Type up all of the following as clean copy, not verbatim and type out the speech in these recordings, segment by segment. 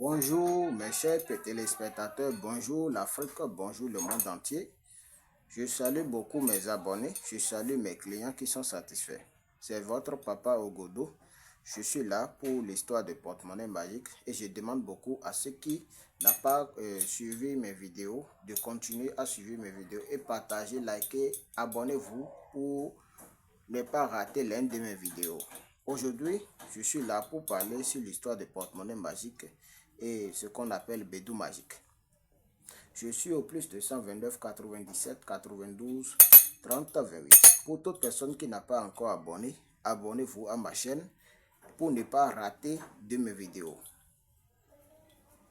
Bonjour mes chers téléspectateurs, bonjour l'Afrique, bonjour le monde entier. Je salue beaucoup mes abonnés, je salue mes clients qui sont satisfaits. C'est votre papa Ogodo. Je suis là pour l'histoire de porte-monnaie magique et je demande beaucoup à ceux qui n'ont pas suivi mes vidéos de continuer à suivre mes vidéos et partager, liker, abonnez-vous pour ne pas rater l'une de mes vidéos. Aujourd'hui, je suis là pour parler sur l'histoire de porte-monnaie magique et ce qu'on appelle Bédou magique. Je suis au plus de 129 97 92 30 28. Pour toute personne qui n'a pas encore abonné, abonnez-vous à ma chaîne pour ne pas rater de mes vidéos.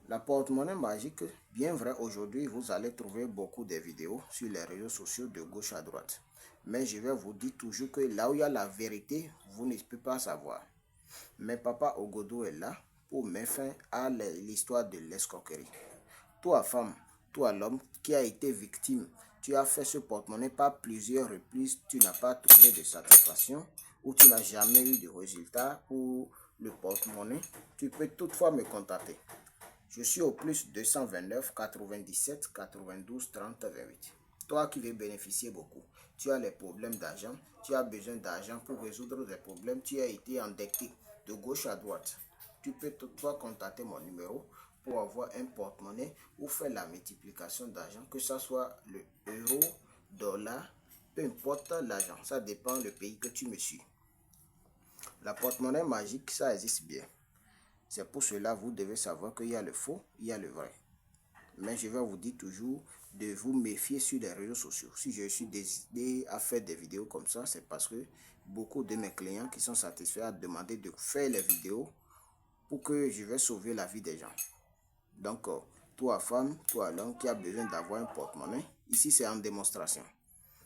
La porte-monnaie magique, bien vrai, aujourd'hui, vous allez trouver beaucoup de vidéos sur les réseaux sociaux de gauche à droite. Mais je vais vous dire toujours que là où il y a la vérité, vous ne pouvez pas savoir. Mais papa Ogodo est là pour mettre fin à l'histoire de l'escroquerie. Toi, femme, toi, l'homme qui a été victime, tu as fait ce porte-monnaie par plusieurs reprises, tu n'as pas trouvé de satisfaction ou tu n'as jamais eu de résultat pour le porte-monnaie, tu peux toutefois me contacter. Je suis au plus 229 97 92 30 28. Toi qui veux bénéficier beaucoup, tu as les problèmes d'argent, tu as besoin d'argent pour résoudre des problèmes, tu as été endetté de gauche à droite. Tu peux toutefois contacter mon numéro pour avoir un porte-monnaie ou faire la multiplication d'argent, que ce soit le euro, dollar, peu importe l'argent, ça dépend du pays que tu me suis. La porte-monnaie magique, ça existe bien. C'est pour cela que vous devez savoir qu'il y a le faux, il y a le vrai. Mais je vais vous dire toujours de vous méfier sur les réseaux sociaux. Si je suis décidé à faire des vidéos comme ça, c'est parce que beaucoup de mes clients qui sont satisfaits ont demandé de faire les vidéos pour que je vais sauver la vie des gens. Donc, toi femme, toi l'homme qui a besoin d'avoir un porte-monnaie, ici c'est en démonstration.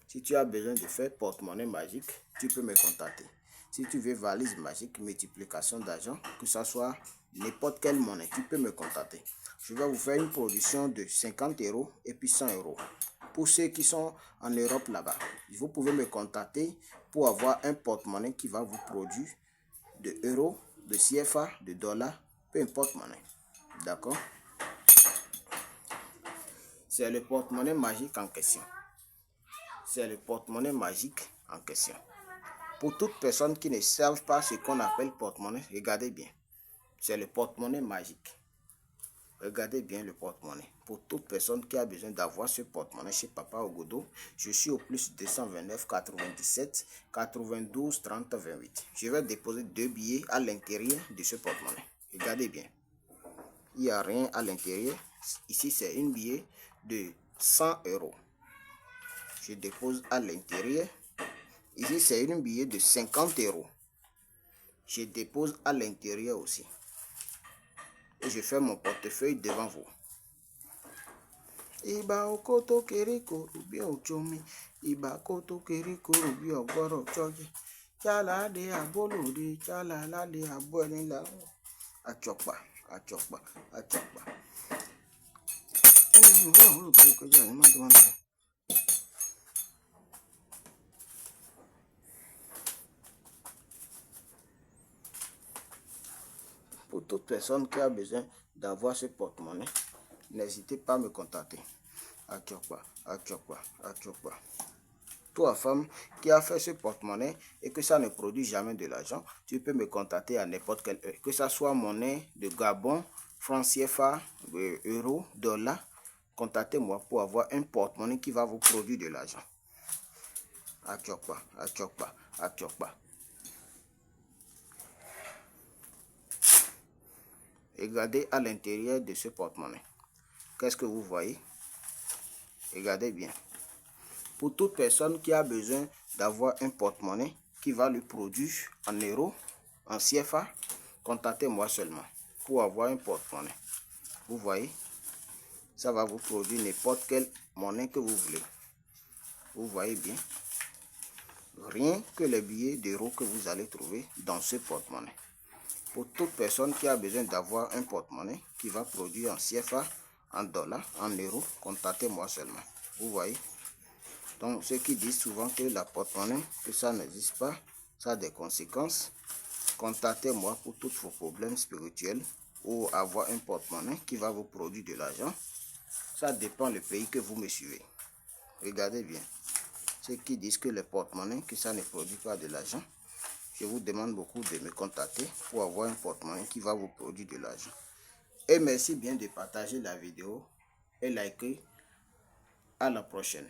Si tu as besoin de faire porte-monnaie magique, tu peux me contacter. Si tu veux valise magique, multiplication d'argent, que ce soit n'importe quelle monnaie, tu peux me contacter. Je vais vous faire une production de 50 € et puis 100 €. Pour ceux qui sont en Europe là-bas, vous pouvez me contacter pour avoir un porte-monnaie qui va vous produire de euros, de CFA, de dollars, peu importe monnaie. D'accord? C'est le porte-monnaie magique en question. C'est le porte-monnaie magique en question. Pour toute personne qui ne savent pas ce qu'on appelle porte-monnaie, regardez bien. C'est le porte-monnaie magique. Regardez bien le porte-monnaie. Pour toute personne qui a besoin d'avoir ce porte-monnaie chez Papa Ogodo, je suis au plus 229 97 92 30 28. Je vais déposer 2 billets à l'intérieur de ce porte-monnaie. Regardez bien. Il n'y a rien à l'intérieur. Ici, c'est un billet de 100 €. Je dépose à l'intérieur. Ici, c'est un billet de 50 €. Je dépose à l'intérieur aussi. Et je fais mon portefeuille devant vous. Iba okoto keriko rubi ochomi. Iba koto keriko rubi ogoro choji. Chala de abolo de chala la de aboni la. Achokpa, achokpa, achokpa. Pour toute personne qui a besoin d'avoir ce porte-monnaie, n'hésitez pas à me contacter. Achokpa, achokpa, achokpa. Toi, femme qui a fait ce porte-monnaie et que ça ne produit jamais de l'argent, tu peux me contacter à n'importe quelle heure. Que ça soit monnaie de Gabon, francs CFA, euro, dollar, contactez-moi pour avoir un porte-monnaie qui va vous produire de l'argent. Achokpa, achokpa, achokpa. Regardez à l'intérieur de ce porte-monnaie. Qu'est-ce que vous voyez? Regardez bien. Pour toute personne qui a besoin d'avoir un porte-monnaie qui va lui produire en euros, en CFA, contactez-moi seulement pour avoir un porte-monnaie. Vous voyez? Ça va vous produire n'importe quelle monnaie que vous voulez. Vous voyez bien? Rien que les billets d'euros que vous allez trouver dans ce porte-monnaie. Pour toute personne qui a besoin d'avoir un porte-monnaie qui va produire en CFA, en dollars, en euros, contactez-moi seulement. Vous voyez? Donc, ceux qui disent souvent que la porte-monnaie, que ça n'existe pas, ça a des conséquences. Contactez-moi pour tous vos problèmes spirituels ou avoir un porte-monnaie qui va vous produire de l'argent. Ça dépend du pays que vous me suivez. Regardez bien. Ceux qui disent que les porte-monnaie, que ça ne produit pas de l'argent, je vous demande beaucoup de me contacter pour avoir un porte-monnaie qui va vous produire de l'argent. Et merci bien de partager la vidéo et liker. À la prochaine.